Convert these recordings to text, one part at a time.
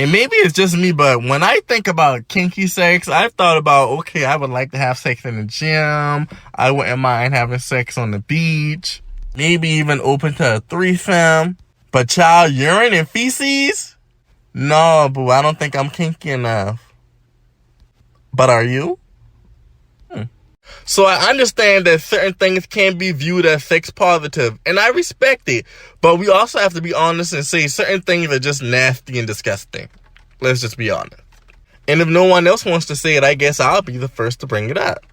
And maybe it's just me, but when I think about kinky sex, I've thought about, okay, I would like to have sex in the gym. I wouldn't mind having sex on the beach. Maybe even open to a threesome. But child, urine and feces? No, boo, I don't think I'm kinky enough. But are you? So I understand that certain things can be viewed as sex positive, and I respect it. But we also have to be honest and say certain things are just nasty and disgusting. Let's just be honest. And if no one else wants to say it, I guess I'll be the first to bring it up.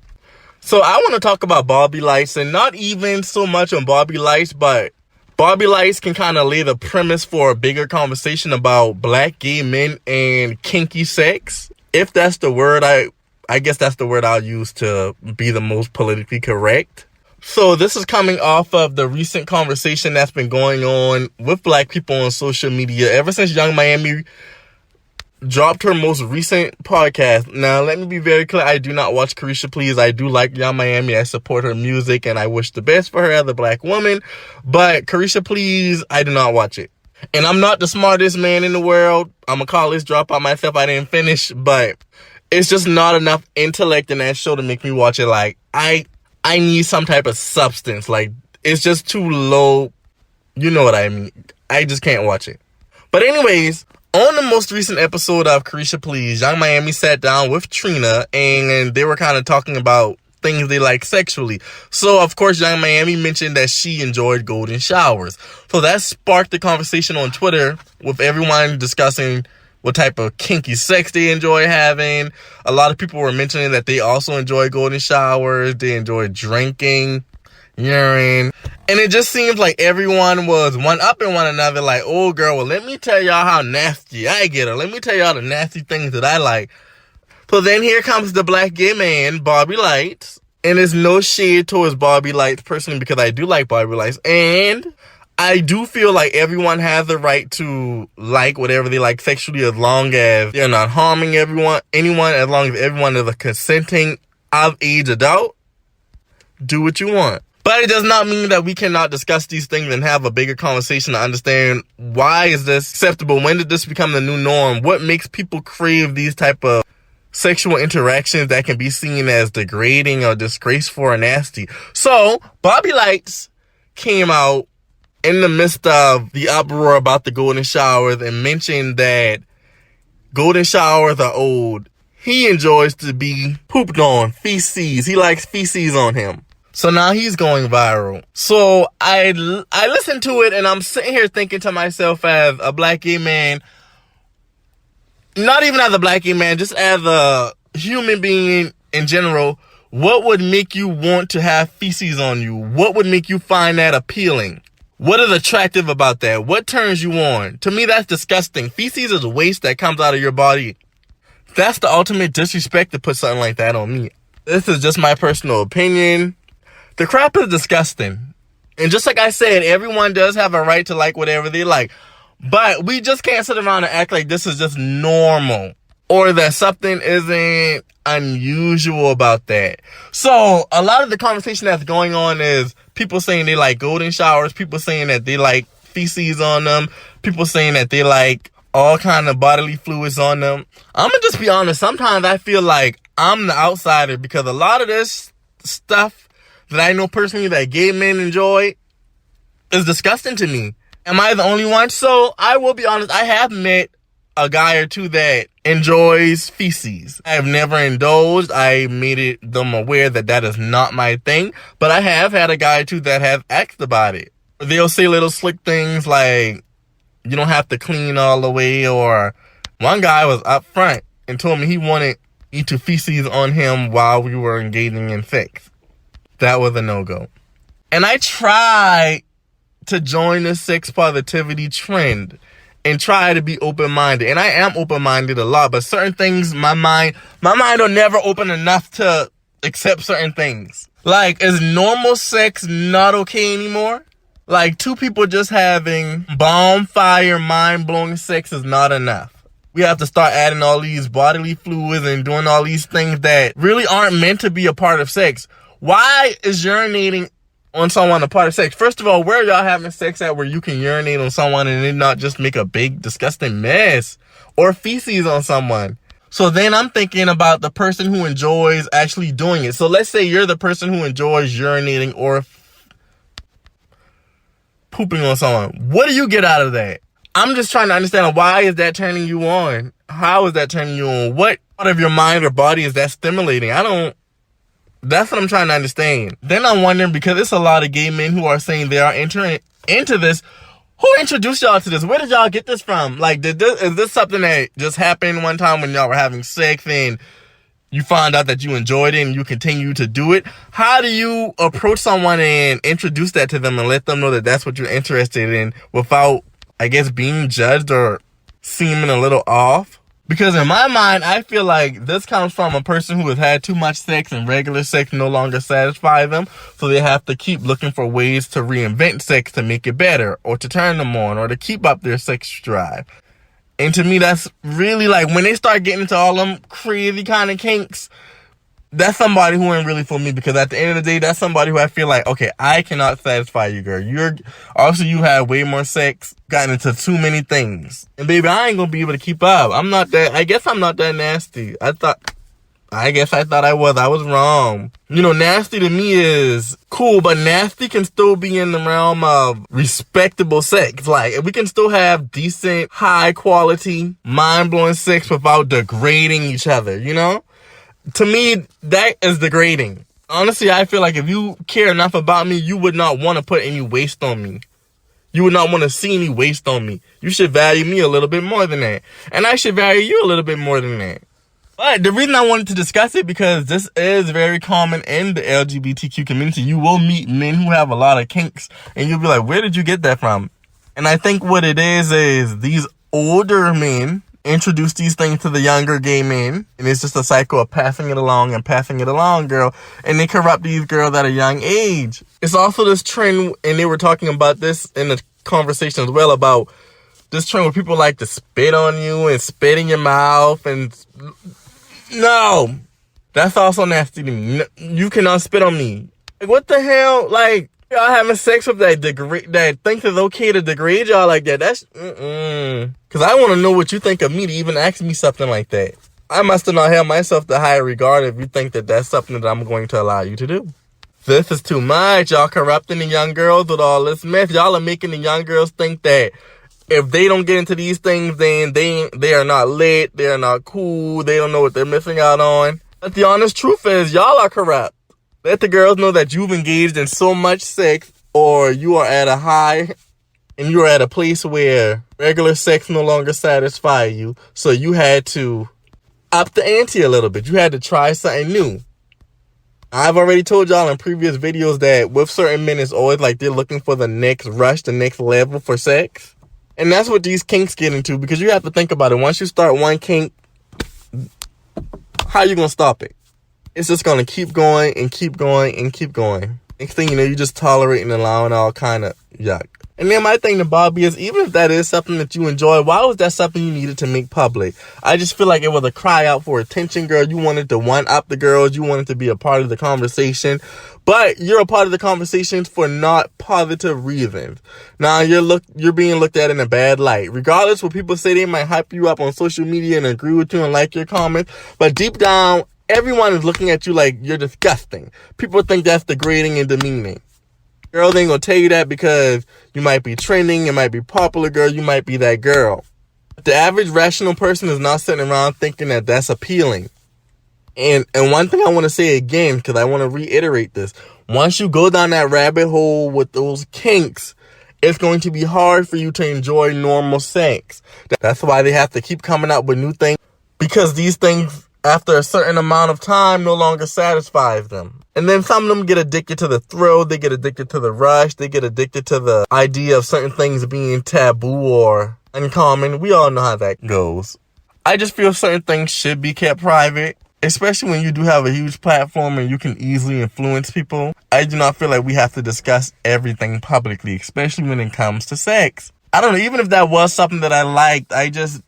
So I want to talk about Bobby Lytes, and not even so much on Bobby Lytes, but Bobby Lytes can kind of lay the premise for a bigger conversation about black gay men and kinky sex. If that's the word, I guess that's the word I'll use to be the most politically correct. So this is coming off of the recent conversation that's been going on with black people on social media ever since Young Miami dropped her most recent podcast. Now, let me be very clear. I do not watch Carisha Please. I do like Young Miami. I support her music, and I wish the best for her as a black woman. But Carisha Please, I do not watch it. And I'm not the smartest man in the world. I'm a college dropout myself. I didn't finish, but it's just not enough intellect in that show to make me watch it. Like, I need some type of substance. Like, it's just too low. You know what I mean. I just can't watch it. But anyways, on the most recent episode of Carisha Please, Young Miami sat down with Trina, and they were kind of talking about things they like sexually. So, of course, Young Miami mentioned that she enjoyed golden showers. So that sparked the conversation on Twitter with everyone discussing what type of kinky sex they enjoy having. A lot of people were mentioning that they also enjoy golden showers. They enjoy drinking, urine. And it just seems like everyone was one-upping one another. Like, oh, girl, well, let me tell y'all how nasty I get. Or let me tell y'all the nasty things that I like. So then here comes the black gay man, Bobby Lytes. And there's no shade towards Bobby Lytes personally, because I do like Bobby Lytes. And I do feel like everyone has the right to like whatever they like sexually, as long as they're not harming anyone, as long as everyone is a consenting of-age adult. Do what you want. But it does not mean that we cannot discuss these things and have a bigger conversation to understand, why is this acceptable? When did this become the new norm? What makes people crave these type of sexual interactions that can be seen as degrading or disgraceful or nasty? So Bobby Lytes came out in the midst of the uproar about the golden showers and mentioned that golden showers are old. He enjoys to be pooped on, feces. He likes feces on him. So now he's going viral. So I listened to it, and I'm sitting here thinking to myself, as a black gay man, not even as a black gay man, just as a human being in general, what would make you want to have feces on you? What would make you find that appealing? What is attractive about that? What turns you on? To me, that's disgusting. Feces is waste that comes out of your body. That's the ultimate disrespect to put something like that on me. This is just my personal opinion. The crap is disgusting. And just like I said, everyone does have a right to like whatever they like. But we just can't sit around and act like this is just normal, or that something isn't unusual about that. So a lot of the conversation that's going on is people saying they like golden showers, people saying that they like feces on them, people saying that they like all kind of bodily fluids on them. I'm gonna just be honest, sometimes I feel like I'm the outsider, because a lot of this stuff that I know personally that gay men enjoy is disgusting to me. Am I the only one? So I will be honest, I have met a guy or two that enjoys feces. I have never indulged. I made them aware that that is not my thing. But I have had a guy or two that have asked about it. They'll say little slick things like, you don't have to clean all the way. Or one guy was up front and told me he wanted me to feces on him while we were engaging in sex. That was a no-go. And I tried to join the sex positivity trend and try to be open-minded. And I am open-minded a lot, but certain things, my mind will never open enough to accept certain things. Like, is normal sex not okay anymore? Like, two people just having bonfire, mind-blowing sex is not enough. We have to start adding all these bodily fluids and doing all these things that really aren't meant to be a part of sex. Why is urinating on someone a part of sex. First of all, where are y'all having sex at where you can urinate on someone and it not just make a big disgusting mess or feces on someone? So then I'm thinking about the person who enjoys actually doing it. So let's say you're the person who enjoys urinating or pooping on someone. What do you get out of that? I'm just trying to understand, why is that turning you on? How is that turning you on? What part of your mind or body is that stimulating? That's what I'm trying to understand. Then I'm wondering, because it's a lot of gay men who are saying they are entering into this. Who introduced y'all to this? Where did y'all get this from? Like, is this something that just happened one time when y'all were having sex and you found out that you enjoyed it and you continue to do it? How do you approach someone and introduce that to them and let them know that that's what you're interested in without, I guess, being judged or seeming a little off? Because in my mind, I feel like this comes from a person who has had too much sex and regular sex no longer satisfy them. So they have to keep looking for ways to reinvent sex to make it better or to turn them on or to keep up their sex drive. And to me, that's really like when they start getting into all them crazy kind of kinks, that's somebody who ain't really for me, because at the end of the day, that's somebody who I feel like, okay, I cannot satisfy you, girl. Obviously you have way more sex, gotten into too many things. And baby, I ain't gonna be able to keep up. I guess I'm not that nasty. I guess I thought I was. I was wrong. You know, nasty to me is cool, but nasty can still be in the realm of respectable sex. Like, we can still have decent, high quality, mind-blowing sex without degrading each other, you know? To me, that is degrading. Honestly, I feel like if you care enough about me, you would not want to put any waste on me. You would not want to see any waste on me. You should value me a little bit more than that. And I should value you a little bit more than that. But the reason I wanted to discuss it, because this is very common in the LGBTQ community. You will meet men who have a lot of kinks, and you'll be like, where did you get that from? And I think what it is these older men introduce these things to the younger gay men, and it's just a cycle of passing it along, girl, and they corrupt these girls at a young age. It's also this trend, and they were talking about this in the conversation as well, about this trend where people like to spit on you and spit in your mouth, and no, that's also nasty to me. No, you cannot spit on me. Like, what the hell? Like, y'all having sex with that thinks it's okay to degrade y'all like that. That's, Because I want to know what you think of me to even ask me something like that. I must have not held myself to higher regard if you think that that's something that I'm going to allow you to do. This is too much. Y'all corrupting the young girls with all this mess. Y'all are making the young girls think that if they don't get into these things, then they are not lit, they are not cool, they don't know what they're missing out on. But the honest truth is, y'all are corrupt. Let the girls know that you've engaged in so much sex, or you are at a high, and you are at a place where regular sex no longer satisfies you, so you had to up the ante a little bit. You had to try something new. I've already told y'all in previous videos that with certain men, it's always like they're looking for the next rush, the next level for sex. And that's what these kinks get into, because you have to think about it. Once you start one kink, how you going to stop it? It's just going to keep going and keep going and keep going. Next thing you know, you're just tolerating and allowing all kind of yuck. And then my thing to Bobby is, even if that is something that you enjoy, why was that something you needed to make public? I just feel like it was a cry out for attention, girl. You wanted to one-up the girls. You wanted to be a part of the conversation. But you're a part of the conversation for not positive reasons. Now, you're being looked at in a bad light. Regardless, what people say, they might hype you up on social media and agree with you and like your comments. But deep down, everyone is looking at you like you're disgusting. People think that's degrading and demeaning. Girls ain't gonna tell you that because you might be trending, you might be popular, girl, you might be that girl. The average rational person is not sitting around thinking that that's appealing. And one thing I want to say again, because I want to reiterate this, once you go down that rabbit hole with those kinks, it's going to be hard for you to enjoy normal sex. That's why they have to keep coming up with new things, because these things, after a certain amount of time, no longer satisfies them. And then some of them get addicted to the thrill, they get addicted to the rush, they get addicted to the idea of certain things being taboo or uncommon. We all know how that goes. I just feel certain things should be kept private, especially when you do have a huge platform and you can easily influence people. I do not feel like we have to discuss everything publicly, especially when it comes to sex. I don't know, even if that was something that I liked, I just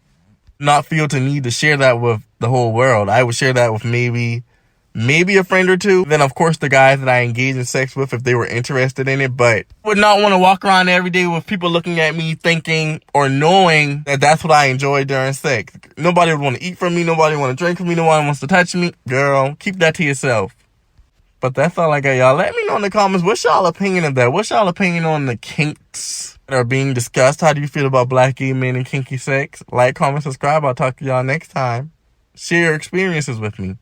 not feel to need to share that with the whole world. I would share that with maybe maybe a friend or two. Then, of course, the guys that I engage in sex with, if they were interested in it. But I would not want to walk around every day with people looking at me thinking or knowing that that's what I enjoy during sex. Nobody would want to eat from me. Nobody would want to drink from me. Nobody wants to touch me. Girl, keep that to yourself. But that's all I got, y'all. Let me know in the comments, what's y'all opinion of that? What's y'all opinion on the kinks that are being discussed? How do you feel about black gay men and kinky sex? Like, comment, subscribe. I'll talk to y'all next time. Share your experiences with me.